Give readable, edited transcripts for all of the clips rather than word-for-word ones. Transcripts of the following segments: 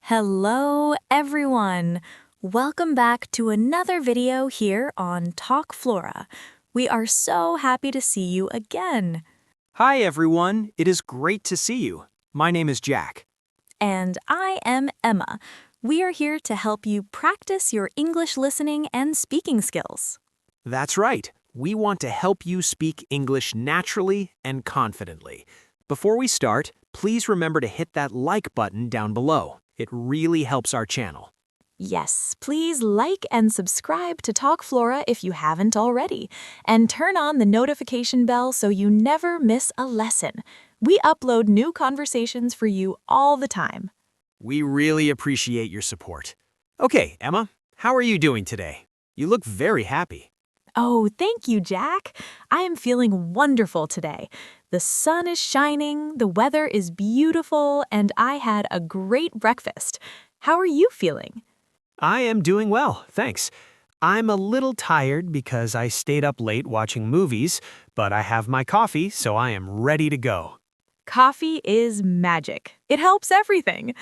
Hello, everyone. Welcome back to another video here on Talk Flora. We are so happy to see you again. Hi, everyone. It is great to see you. My name is Jack. And I am Emma. We are here to help you practice your English listening and speaking skills. That's right. We want to help you speak English naturally and confidently. Before we start, please remember to hit that like button down below. It really helps our channel. Yes, please like and subscribe to Talk Flora if you haven't already, and turn on the notification bell so you never miss a lesson. We upload new conversations for you all the time. We really appreciate your support. Okay, Emma, how are you doing today? You look very happy. Oh, thank you, Jack. I am feeling wonderful today. The sun is shining, the weather is beautiful, and I had a great breakfast. How are you feeling? I am doing well, thanks. I'm a little tired because I stayed up late watching movies, but I have my coffee, so I am ready to go. Coffee is magic. It helps everything.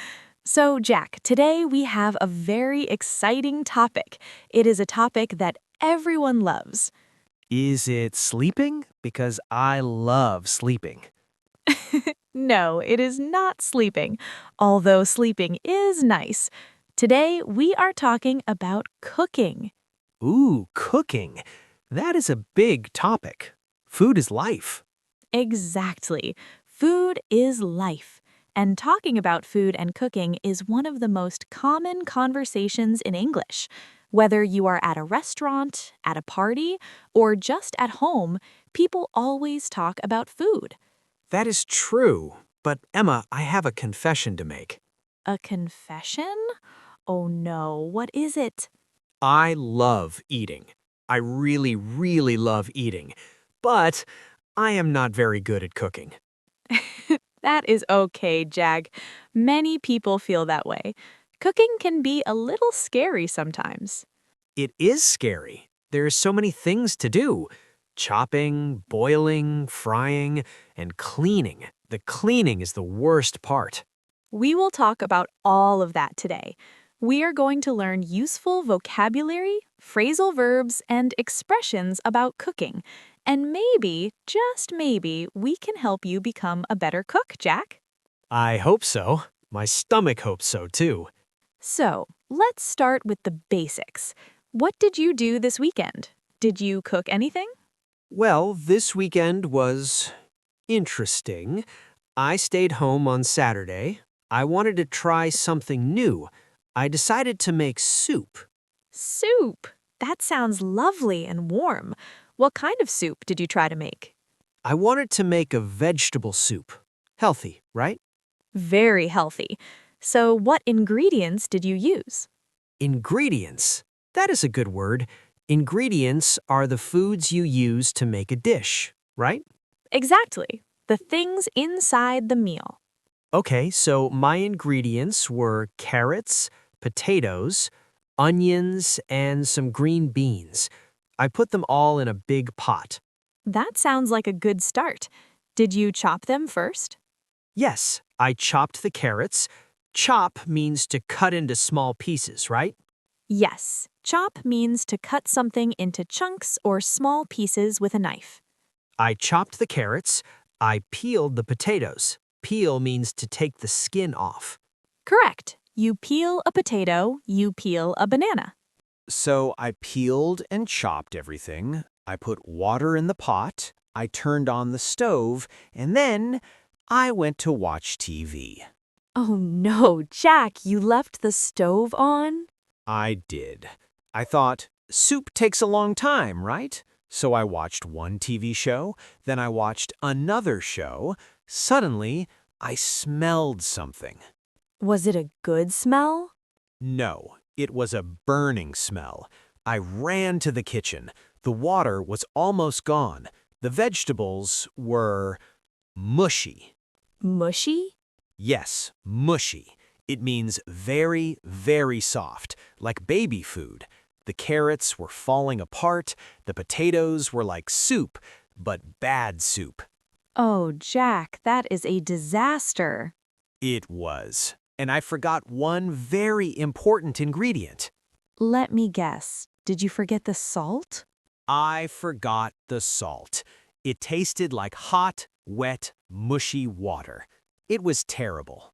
So, Jack, today we have a very exciting topic. It is a topic that everyone loves. Is it sleeping? Because I love sleeping. No, it is not sleeping, although sleeping is nice. Today, we are talking about cooking. Ooh, cooking. That is a big topic. Food is life. Exactly. Food is life. And talking about food and cooking is one of the most common conversations in English. Whether you are at a restaurant, at a party, or just at home, people always talk about food. That is true. But Emma, I have a confession to make. A confession? Oh no, what is it? I love eating. I really, really love eating. But I am not very good at cooking. That is okay, Jag. Many people feel that way. Cooking can be a little scary sometimes. It is scary. There's so many things to do. Chopping, boiling, frying, and cleaning. The cleaning is the worst part. We will talk about all of that today. We are going to learn useful vocabulary, phrasal verbs, and expressions about cooking. And maybe, just maybe, we can help you become a better cook, Jack. I hope so. My stomach hopes so too. So, let's start with the basics. What did you do this weekend? Did you cook anything? Well, this weekend was interesting. I stayed home on Saturday. I wanted to try something new. I decided to make soup. Soup. That sounds lovely and warm. What kind of soup did you try to make? I wanted to make a vegetable soup. Healthy, right? Very healthy. So, what ingredients did you use? Ingredients. That is a good word. Ingredients are the foods you use to make a dish, right? Exactly. The things inside the meal. Okay, so my ingredients were carrots, potatoes, onions, and some green beans. I put them all in a big pot. That sounds like a good start. Did you chop them first? Yes, I chopped the carrots. Chop means to cut into small pieces, right? Yes. Chop means to cut something into chunks or small pieces with a knife. I chopped the carrots. I peeled the potatoes. Peel means to take the skin off. Correct. You peel a potato, you peel a banana. So I peeled and chopped everything. I put water in the pot. I turned on the stove, and then I went to watch TV. Oh no, Jack, you left the stove on? I did. I thought, soup takes a long time, right? So I watched one TV show, then I watched another show. Suddenly, I smelled something. Was it a good smell? No, it was a burning smell. I ran to the kitchen. The water was almost gone. The vegetables were mushy. Mushy? Yes, mushy. It means very, very soft, like baby food. The carrots were falling apart. The potatoes were like soup, but bad soup. Oh, Jack, that is a disaster. It was. And I forgot one very important ingredient. Let me guess. Did you forget the salt? I forgot the salt. It tasted like hot, wet, mushy water. It was terrible.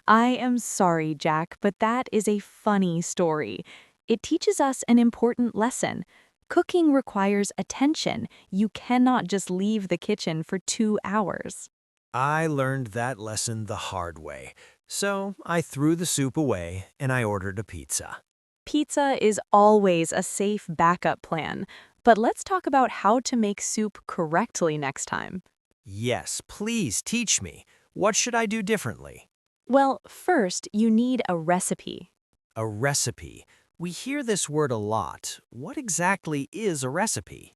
I am sorry, Jack, but that is a funny story. It teaches us an important lesson. Cooking requires attention. You cannot just leave the kitchen for 2 hours. I learned that lesson the hard way. So I threw the soup away and I ordered a pizza. Pizza is always a safe backup plan, but let's talk about how to make soup correctly next time. Yes, please teach me. What should I do differently? Well, first, you need a recipe. A recipe. We hear this word a lot. What exactly is a recipe?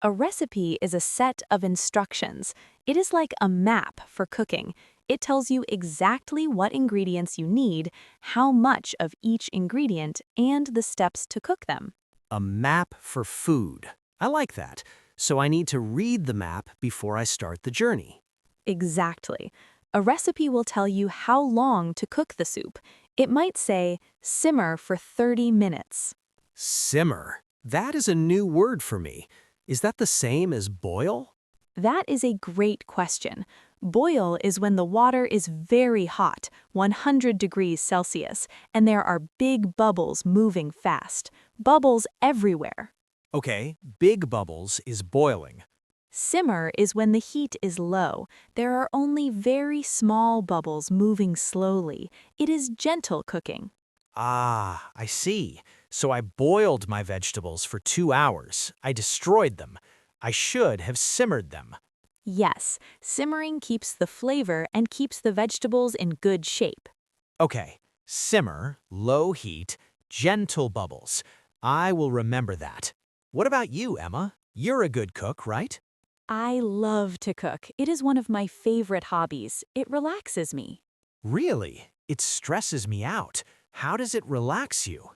A recipe is a set of instructions. It is like a map for cooking. It tells you exactly what ingredients you need, how much of each ingredient, and the steps to cook them. A map for food. I like that. So I need to read the map before I start the journey. Exactly. A recipe will tell you how long to cook the soup. It might say, simmer for 30 minutes. Simmer. That is a new word for me. Is that the same as boil? That is a great question. Boil is when the water is very hot, 100 degrees Celsius, and there are big bubbles moving fast. Bubbles everywhere. Okay, big bubbles is boiling. Simmer is when the heat is low. There are only very small bubbles moving slowly. It is gentle cooking. Ah, I see. So I boiled my vegetables for 2 hours. I destroyed them. I should have simmered them. Yes, simmering keeps the flavor and keeps the vegetables in good shape. Okay, simmer, low heat, gentle bubbles. I will remember that. What about you, Emma? You're a good cook, right? I love to cook. It is one of my favorite hobbies. It relaxes me. Really? It stresses me out. How does it relax you?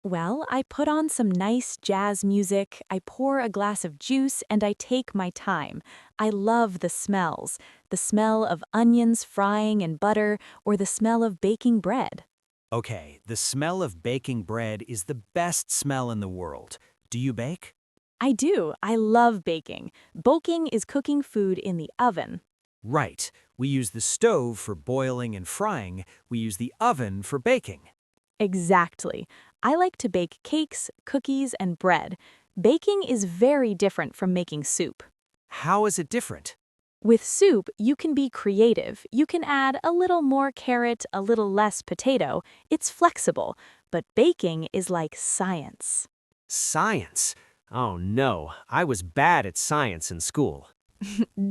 Well, I put on some nice jazz music, I pour a glass of juice, and I take my time. I love the smells. The smell of onions frying in butter, or the smell of baking bread. Okay, the smell of baking bread is the best smell in the world. Do you bake? I do. I love baking. Baking is cooking food in the oven. Right. We use the stove for boiling and frying. We use the oven for baking. Exactly. I like to bake cakes, cookies, and bread. Baking is very different from making soup. How is it different? With soup, you can be creative. You can add a little more carrot, a little less potato. It's flexible. But baking is like science. Science. Oh no, I was bad at science in school.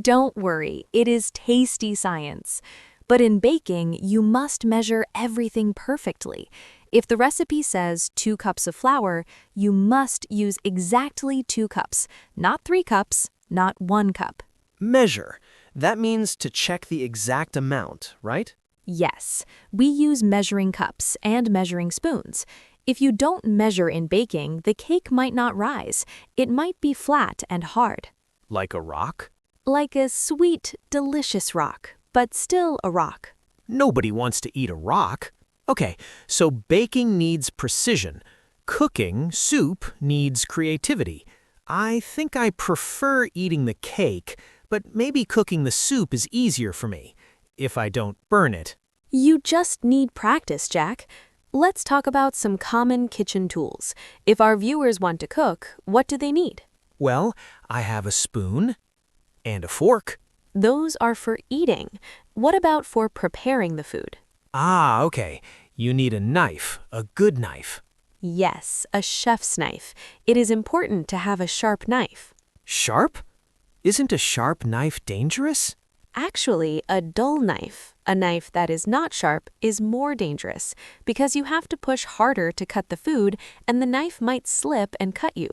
Don't worry, it is tasty science. But in baking, you must measure everything perfectly. If the recipe says 2 cups of flour, you must use exactly 2 cups, not 3 cups, not 1 cup. Measure. That means to check the exact amount, right? Yes, we use measuring cups and measuring spoons. If you don't measure in baking, the cake might not rise. It might be flat and hard. Like a rock? Like a sweet, delicious rock, but still a rock. Nobody wants to eat a rock. Okay, so baking needs precision. Cooking, soup, needs creativity. I think I prefer eating the cake, but maybe cooking the soup is easier for me, if I don't burn it. You just need practice, Jack. Let's talk about some common kitchen tools. If our viewers want to cook, what do they need? Well, I have a spoon and a fork. Those are for eating. What about for preparing the food? Ah, okay. You need a knife, a good knife. Yes, a chef's knife. It is important to have a sharp knife. Sharp? Isn't a sharp knife dangerous? Actually, a dull knife, a knife that is not sharp, is more dangerous because you have to push harder to cut the food and the knife might slip and cut you.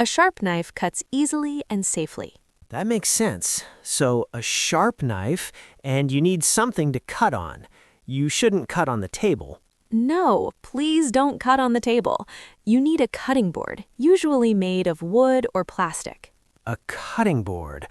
A sharp knife cuts easily and safely. That makes sense. So a sharp knife, and you need something to cut on. You shouldn't cut on the table. No, please don't cut on the table. You need a cutting board, usually made of wood or plastic. A cutting board.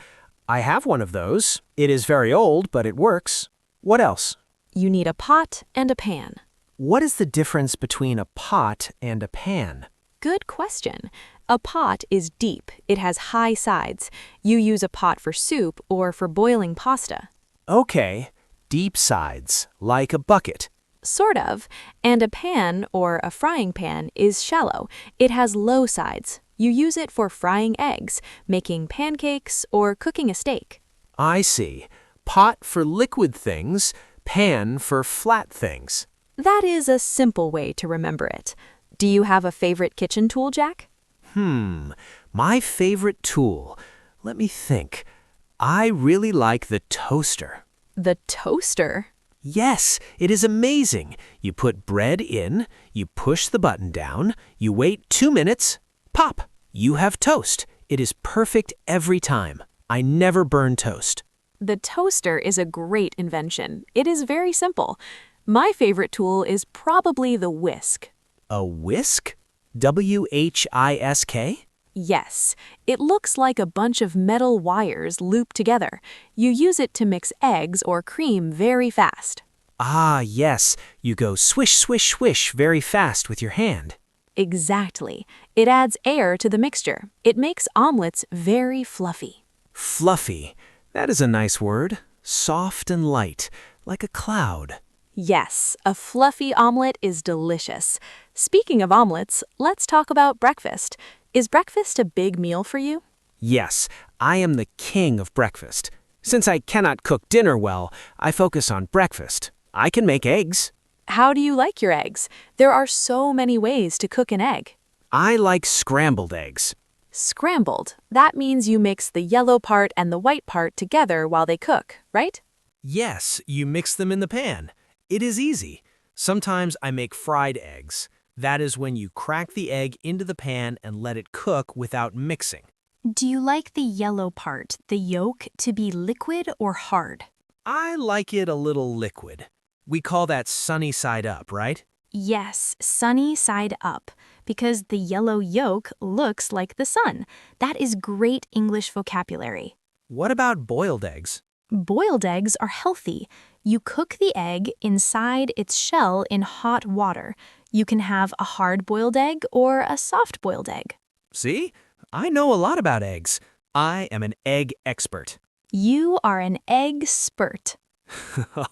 I have one of those. It is very old, but it works. What else? You need a pot and a pan. What is the difference between a pot and a pan? Good question. A pot is deep. It has high sides. You use a pot for soup or for boiling pasta. Okay, deep sides, like a bucket. Sort of. And a pan, or a frying pan, is shallow. It has low sides. You use it for frying eggs, making pancakes, or cooking a steak. I see. Pot for liquid things, pan for flat things. That is a simple way to remember it. Do you have a favorite kitchen tool, Jack? My favorite tool. Let me think. I really like the toaster. The toaster? Yes, it is amazing. You put bread in, you push the button down, you wait 2 minutes, pop! You have toast. It is perfect every time. I never burn toast. The toaster is a great invention. It is very simple. My favorite tool is probably the whisk. A whisk? W-H-I-S-K? Yes, it looks like a bunch of metal wires looped together. You use it to mix eggs or cream very fast. Ah, yes. You go swish, swish, swish very fast with your hand. Exactly. It adds air to the mixture. It makes omelets very fluffy. Fluffy. That is a nice word. Soft and light, like a cloud. Yes, a fluffy omelet is delicious. Speaking of omelets, let's talk about breakfast. Is breakfast a big meal for you? Yes, I am the king of breakfast. Since I cannot cook dinner well, I focus on breakfast. I can make eggs. How do you like your eggs? There are so many ways to cook an egg. I like scrambled eggs. Scrambled. That means you mix the yellow part and the white part together while they cook, right? Yes, you mix them in the pan. It is easy. Sometimes I make fried eggs. That is when you crack the egg into the pan and let it cook without mixing. Do you like the yellow part, the yolk, to be liquid or hard? I like it a little liquid. We call that sunny side up, right? Yes, sunny side up, because the yellow yolk looks like the sun. That is great English vocabulary. What about boiled eggs? Boiled eggs are healthy. You cook the egg inside its shell in hot water. You can have a hard-boiled egg or a soft-boiled egg. See? I know a lot about eggs. I am an egg expert. You are an egg spurt.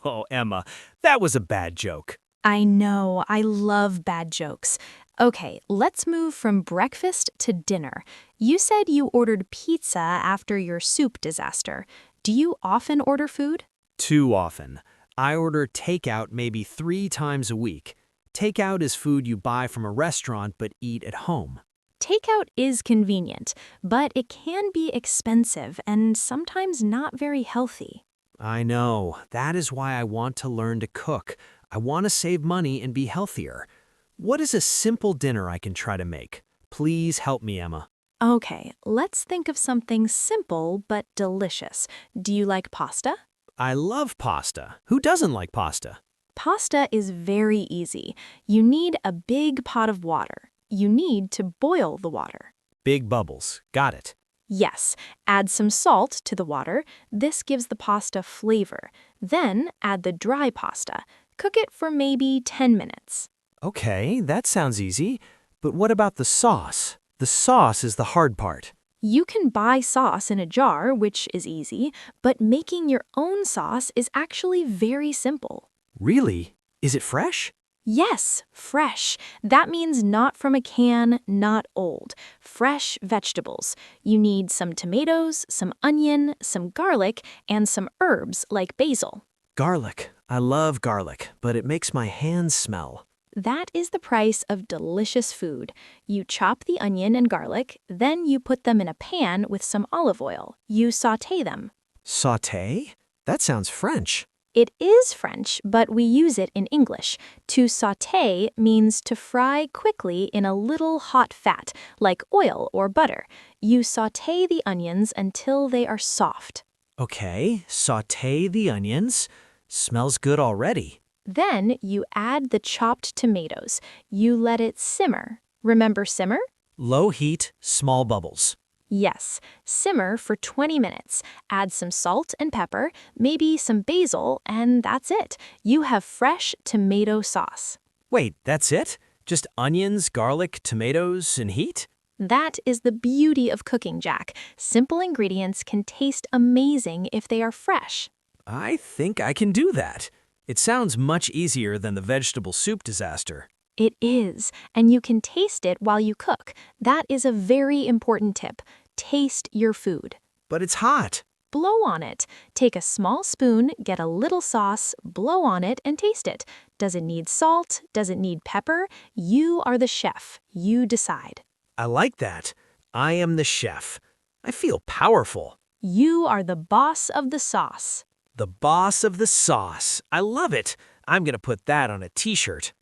Oh, Emma, that was a bad joke. I know, I love bad jokes. Okay, let's move from breakfast to dinner. You said you ordered pizza after your soup disaster. Do you often order food? Too often. I order takeout maybe 3 times a week. Takeout is food you buy from a restaurant but eat at home. Takeout is convenient, but it can be expensive and sometimes not very healthy. I know. That is why I want to learn to cook. I want to save money and be healthier. What is a simple dinner I can try to make? Please help me, Emma. Okay, let's think of something simple but delicious. Do you like pasta? I love pasta. Who doesn't like pasta? Pasta is very easy. You need a big pot of water. You need to boil the water. Big bubbles. Got it. Yes, add some salt to the water. This gives the pasta flavor. Then add the dry pasta. Cook it for maybe 10 minutes. Okay, that sounds easy. But what about the sauce? The sauce is the hard part. You can buy sauce in a jar, which is easy, but making your own sauce is actually very simple. Really? Is it fresh? Yes, fresh. That means not from a can, not old. Fresh vegetables. You need some tomatoes, some onion, some garlic, and some herbs like basil. Garlic. I love garlic, but it makes my hands smell. That is the price of delicious food. You chop the onion and garlic, then you put them in a pan with some olive oil. You sauté them. Sauté? That sounds French. It is French, but we use it in English. To sauté means to fry quickly in a little hot fat, like oil or butter. You sauté the onions until they are soft. Okay, sauté the onions. Smells good already. Then you add the chopped tomatoes. You let it simmer. Remember simmer? Low heat, small bubbles. Yes, simmer for 20 minutes. Add some salt and pepper, maybe some basil, and that's it. You have fresh tomato sauce. Wait, that's it? Just onions, garlic, tomatoes, and heat? That is the beauty of cooking, Jack. Simple ingredients can taste amazing if they are fresh. I think I can do that. It sounds much easier than the vegetable soup disaster. It is, and you can taste it while you cook. That is a very important tip. Taste your food. But it's hot. Blow on it. Take a small spoon, get a little sauce, blow on it, and taste it. Does it need salt? Does it need pepper? You are the chef. You decide. I like that. I am the chef. I feel powerful. You are the boss of the sauce. The boss of the sauce. I love it. I'm gonna put that on a t-shirt.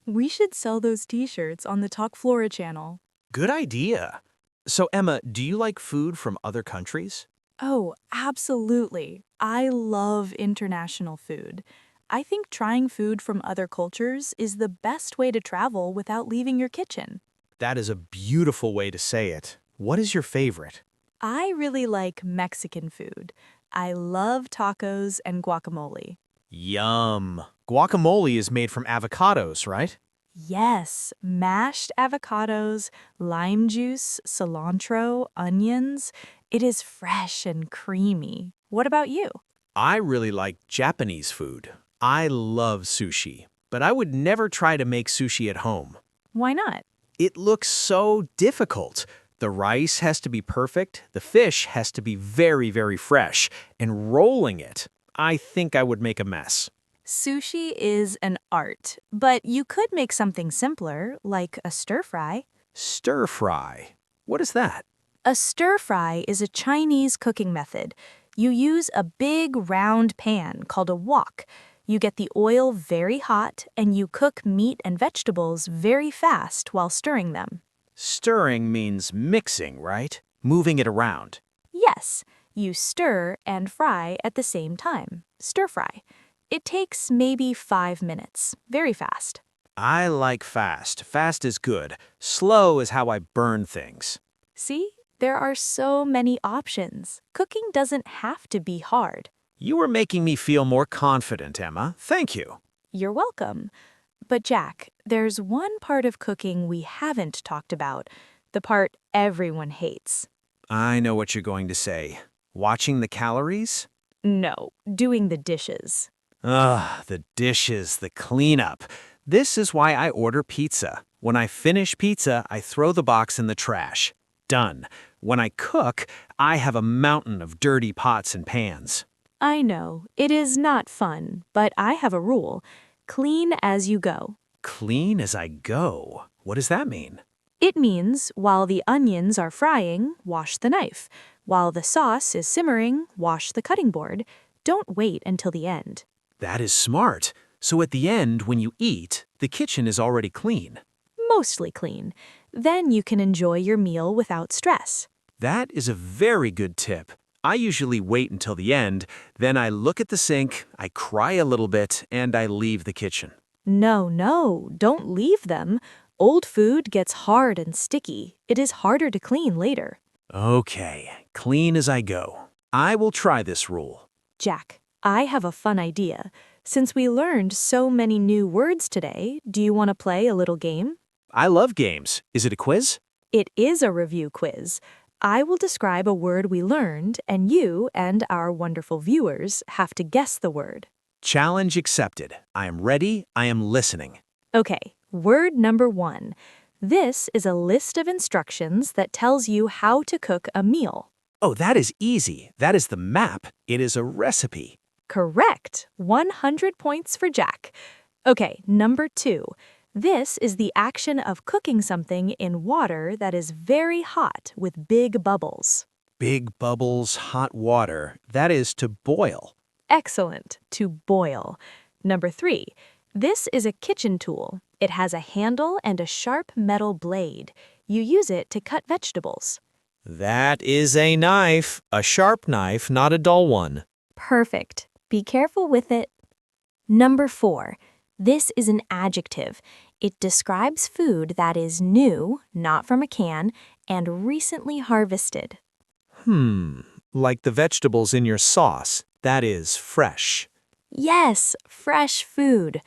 We should sell those t-shirts on the Talk Flora channel. Good idea. So, Emma, do you like food from other countries? Oh, absolutely. I love international food. I think trying food from other cultures is the best way to travel without leaving your kitchen. That is a beautiful way to say it. What is your favorite? I really like Mexican food. I love tacos and guacamole. Yum. Guacamole is made from avocados, right? Yes, mashed avocados, lime juice, cilantro, onions. It is fresh and creamy. What about you? I really like Japanese food. I love sushi, but I would never try to make sushi at home. Why not? It looks so difficult. The rice has to be perfect, the fish has to be very, very fresh, and rolling it, I think I would make a mess. Sushi is an art, but you could make something simpler, like a stir-fry. Stir fry. What is that? A stir-fry is a Chinese cooking method. You use a big round pan called a wok. You get the oil very hot, and you cook meat and vegetables very fast while stirring them. Stirring means mixing, right? Moving it around. Yes, you stir and fry at the same time. Stir-fry. It takes maybe 5 minutes. Very fast. I like fast. Fast is good. Slow is how I burn things. See? There are so many options. Cooking doesn't have to be hard. You are making me feel more confident, Emma. Thank you. You're welcome. But Jack, there's one part of cooking we haven't talked about, the part everyone hates. I know what you're going to say. Watching the calories? No, doing the dishes. Ugh, the dishes, the cleanup. This is why I order pizza. When I finish pizza, I throw the box in the trash. Done. When I cook, I have a mountain of dirty pots and pans. I know, it is not fun, but I have a rule. Clean as you go. Clean as I go. What does that mean? It means while the onions are frying, wash the knife. While the sauce is simmering, wash the cutting board. Don't wait until the end. That is smart. So at the end, when you eat, the kitchen is already clean. Mostly clean. Then you can enjoy your meal without stress. That is a very good tip. I usually wait until the end, then I look at the sink, I cry a little bit, and I leave the kitchen. No, don't leave them. Old food gets hard and sticky. It is harder to clean later. Okay, clean as I go. I will try this rule. Jack, I have a fun idea. Since we learned so many new words today, do you want to play a little game? I love games. Is it a quiz? It is a review quiz. I will describe a word we learned, and you and our wonderful viewers have to guess the word. Challenge accepted. I am ready. I am listening. Okay, word number 1. This is a list of instructions that tells you how to cook a meal. Oh, that is easy. That is the map. It is a recipe. Correct. 100 points for Jack. Okay, number 2. This is the action of cooking something in water that is very hot with big bubbles. Big bubbles, hot water. That is to boil. Excellent. To boil. Number 3. This is a kitchen tool. It has a handle and a sharp metal blade. You use it to cut vegetables. That is a knife. A sharp knife, not a dull one. Perfect. Be careful with it. Number 4. This is an adjective. It describes food that is new, not from a can, and recently harvested. Like the vegetables in your sauce. That is fresh. Yes, fresh food.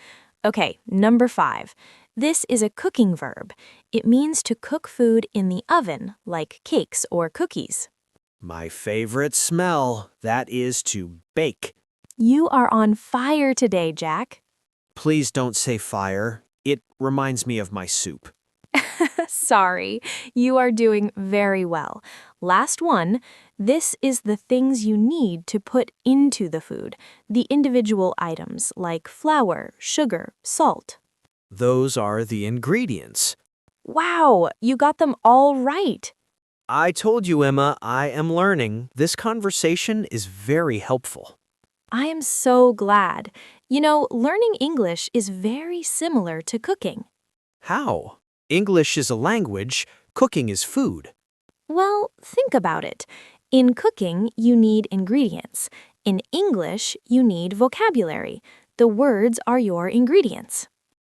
Okay, number 5. This is a cooking verb. It means to cook food in the oven, like cakes or cookies. My favorite smell. That is to bake. You are on fire today, Jack. Please don't say fire. It reminds me of my soup. Sorry, you are doing very well. Last one. This is the things you need to put into the food, the individual items like flour, sugar, salt. Those are the ingredients. Wow, you got them all right. I told you, Emma, I am learning. This conversation is very helpful. I am so glad. You know, learning English is very similar to cooking. How? English is a language, cooking is food. Well, think about it. In cooking, you need ingredients. In English, you need vocabulary. The words are your ingredients.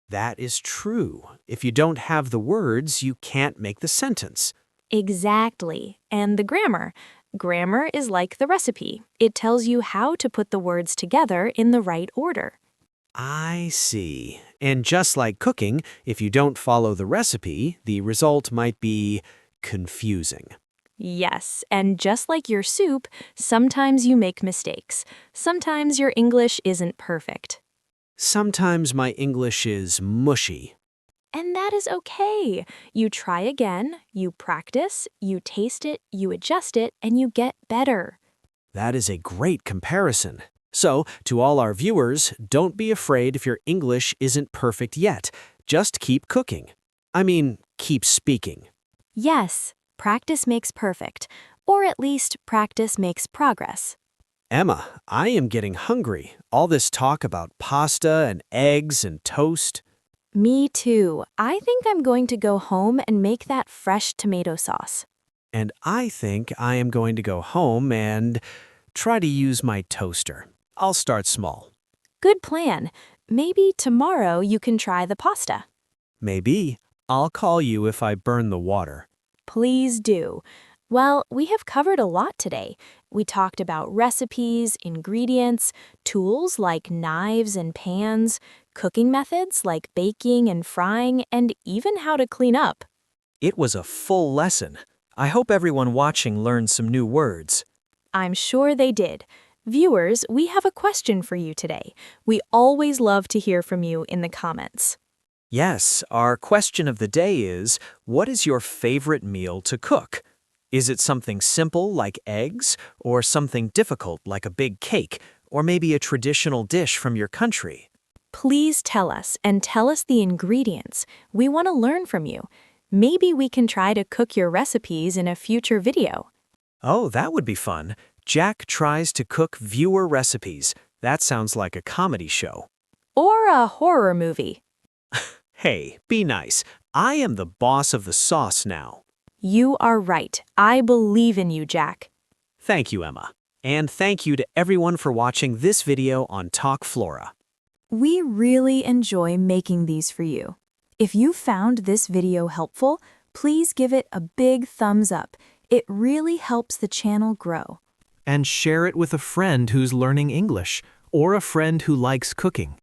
That is true. If you don't have the words, you can't make the sentence. Exactly. And the grammar. Grammar is like the recipe. It tells you how to put the words together in the right order. I see. And just like cooking, if you don't follow the recipe, the result might be confusing. Yes, and just like your soup, sometimes you make mistakes. Sometimes your English isn't perfect. Sometimes my English is mushy. And that is okay. You try again, you practice, you taste it, you adjust it, and you get better. That is a great comparison. So, to all our viewers, don't be afraid if your English isn't perfect yet. Just keep cooking. Keep speaking. Yes, practice makes perfect, or at least practice makes progress. Emma, I am getting hungry. All this talk about pasta and eggs and toast. Me too. I think I'm going to go home and make that fresh tomato sauce. And I think I am going to go home and try to use my toaster. I'll start small. Good plan. Maybe tomorrow you can try the pasta. Maybe. I'll call you if I burn the water. Please do. Well, we have covered a lot today. We talked about recipes, ingredients, tools like knives and pans, cooking methods like baking and frying, and even how to clean up. It was a full lesson. I hope everyone watching learned some new words. I'm sure they did. Viewers, we have a question for you today. We always love to hear from you in the comments. Yes, our question of the day is, what is your favorite meal to cook? Is it something simple like eggs, or something difficult like a big cake, or maybe a traditional dish from your country? Please tell us and tell us the ingredients. We want to learn from you. Maybe we can try to cook your recipes in a future video. Oh, that would be fun. Jack tries to cook viewer recipes. That sounds like a comedy show. Or a horror movie. Hey, be nice. I am the boss of the sauce now. You are right. I believe in you, Jack. Thank you, Emma. And thank you to everyone for watching this video on Talk Flora. We really enjoy making these for you. If you found this video helpful, please give it a big thumbs up. It really helps the channel grow. And share it with a friend who's learning English or a friend who likes cooking.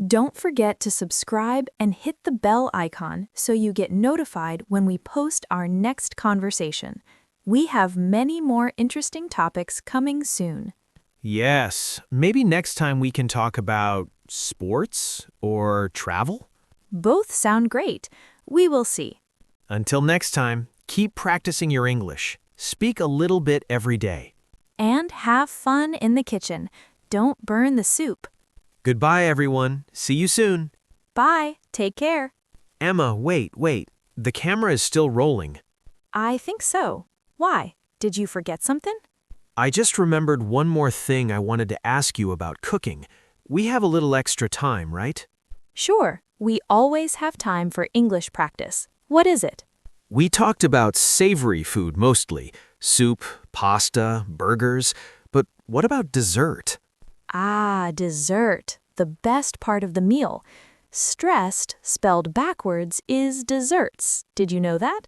Don't forget to subscribe and hit the bell icon so you get notified when we post our next conversation. We have many more interesting topics coming soon. Yes, maybe next time we can talk about sports or travel? Both sound great. We will see. Until next time, keep practicing your English. Speak a little bit every day. And have fun in the kitchen. Don't burn the soup. Goodbye, everyone. See you soon. Bye. Take care. Emma, wait. The camera is still rolling. I think so. Why? Did you forget something? I just remembered one more thing I wanted to ask you about cooking. We have a little extra time, right? Sure. We always have time for English practice. What is it? We talked about savory food mostly. Soup, pasta, burgers. But what about dessert? Ah, dessert. The best part of the meal. Stressed, spelled backwards, is desserts. Did you know that?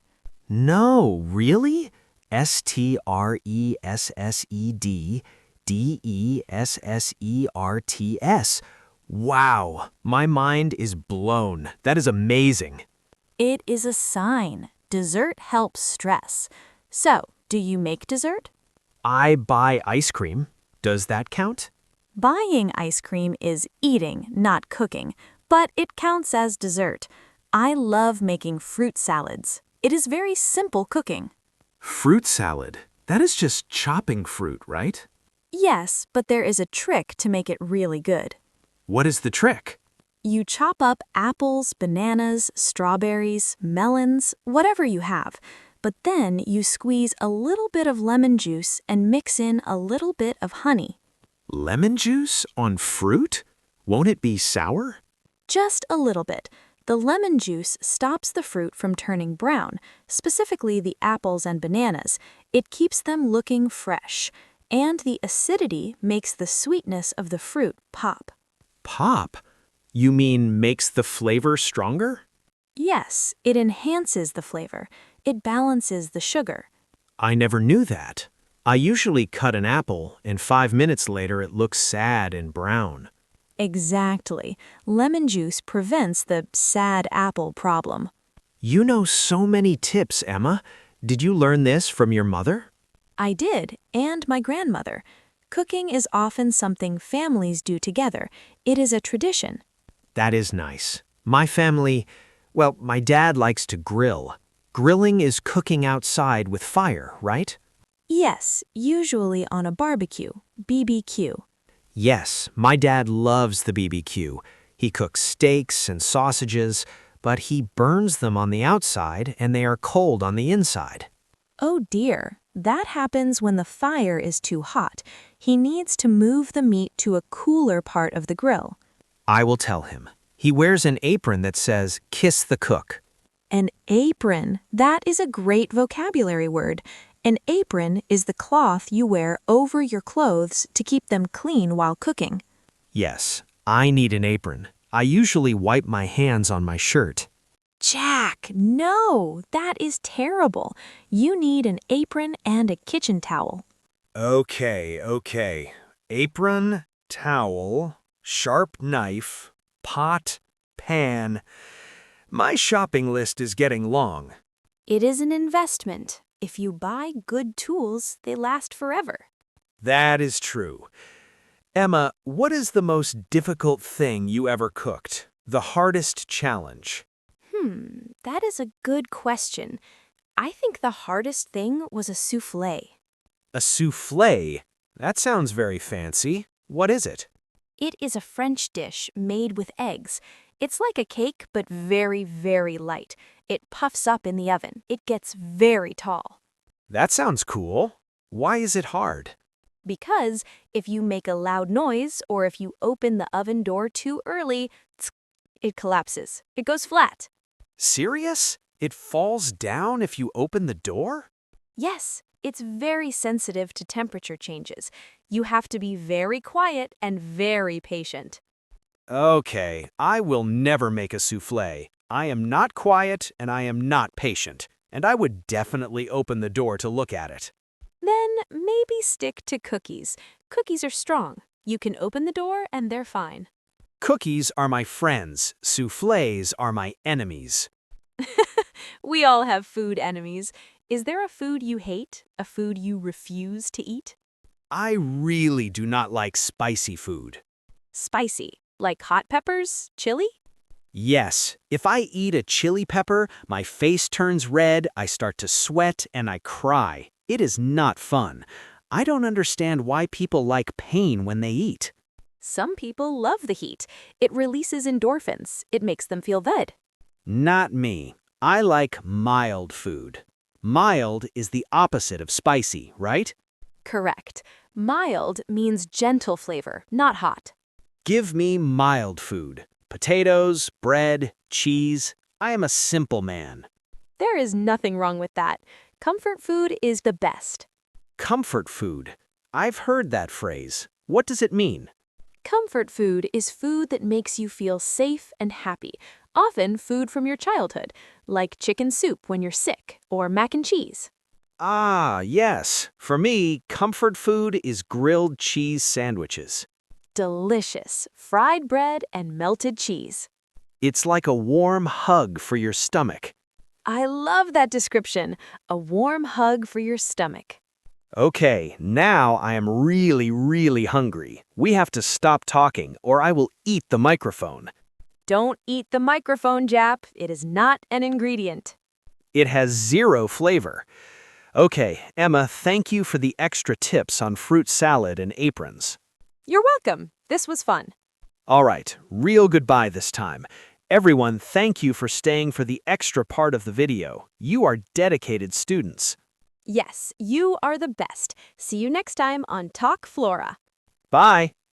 No, really? StressedDesserts. Wow, my mind is blown. That is amazing. It is a sign. Dessert helps stress. So, do you make dessert? I buy ice cream. Does that count? Buying ice cream is eating, not cooking, but it counts as dessert. I love making fruit salads. It is very simple cooking. Fruit salad. That is just chopping fruit, right? Yes, but there is a trick to make it really good. What is the trick? You chop up apples, bananas, strawberries, melons, whatever you have. But then you squeeze a little bit of lemon juice and mix in a little bit of honey. Lemon juice on fruit? Won't it be sour? Just a little bit. The lemon juice stops the fruit from turning brown, specifically the apples and bananas. It keeps them looking fresh. And the acidity makes the sweetness of the fruit pop. Pop? You mean makes the flavor stronger? Yes, it enhances the flavor. It balances the sugar. I never knew that. I usually cut an apple, and 5 minutes later it looks sad and brown. Exactly. Lemon juice prevents the sad apple problem. You know so many tips, Emma. Did you learn this from your mother? I did, and my grandmother. Cooking is often something families do together. It is a tradition. That is nice. My family, well, my dad likes to grill. Grilling is cooking outside with fire, right? Yes, usually on a barbecue, BBQ. Yes, my dad loves the BBQ. He cooks steaks and sausages, but he burns them on the outside and they are cold on the inside. Oh dear, that happens when the fire is too hot. He needs to move the meat to a cooler part of the grill. I will tell him. He wears an apron that says, "Kiss the cook." An apron, that is a great vocabulary word. An apron is the cloth you wear over your clothes to keep them clean while cooking. Yes, I need an apron. I usually wipe my hands on my shirt. Jack, no, that is terrible. You need an apron and a kitchen towel. Okay. Apron, towel, sharp knife, pot, pan. My shopping list is getting long. It is an investment. If you buy good tools, they last forever. That is true. Emma, what is the most difficult thing you ever cooked? The hardest challenge? That is a good question. I think the hardest thing was a soufflé. A soufflé? That sounds very fancy. What is it? It is a French dish made with eggs. It's like a cake, but very, very light. It puffs up in the oven. It gets very tall. That sounds cool. Why is it hard? Because if you make a loud noise or if you open the oven door too early, it collapses. It goes flat. Serious? It falls down if you open the door? Yes, it's very sensitive to temperature changes. You have to be very quiet and very patient. Okay, I will never make a soufflé. I am not quiet and I am not patient, and I would definitely open the door to look at it. Then maybe stick to cookies. Cookies are strong. You can open the door and they're fine. Cookies are my friends. Soufflés are my enemies. We all have food enemies. Is there a food you hate? A food you refuse to eat? I really do not like spicy food. Spicy. Like hot peppers? Chili? Yes, if I eat a chili pepper, my face turns red, I start to sweat, and I cry. It is not fun. I don't understand why people like pain when they eat. Some people love the heat. It releases endorphins. It makes them feel good. Not me. I like mild food. Mild is the opposite of spicy, right? Correct. Mild means gentle flavor, not hot. Give me mild food. Potatoes, bread, cheese. I am a simple man. There is nothing wrong with that. Comfort food is the best. Comfort food. I've heard that phrase. What does it mean? Comfort food is food that makes you feel safe and happy. Often food from your childhood, like chicken soup when you're sick, or mac and cheese. Ah, yes. For me, comfort food is grilled cheese sandwiches. Delicious, fried bread and melted cheese. It's like a warm hug for your stomach. I love that description. A warm hug for your stomach. Okay, now I am really hungry. We have to stop talking or I will eat the microphone. Don't eat the microphone, Jap. It is not an ingredient. It has zero flavor. Okay, Emma, thank you for the extra tips on fruit salad and aprons. You're welcome. This was fun. All right, real goodbye this time. Everyone, thank you for staying for the extra part of the video. You are dedicated students. Yes, you are the best. See you next time on Talk Flora. Bye.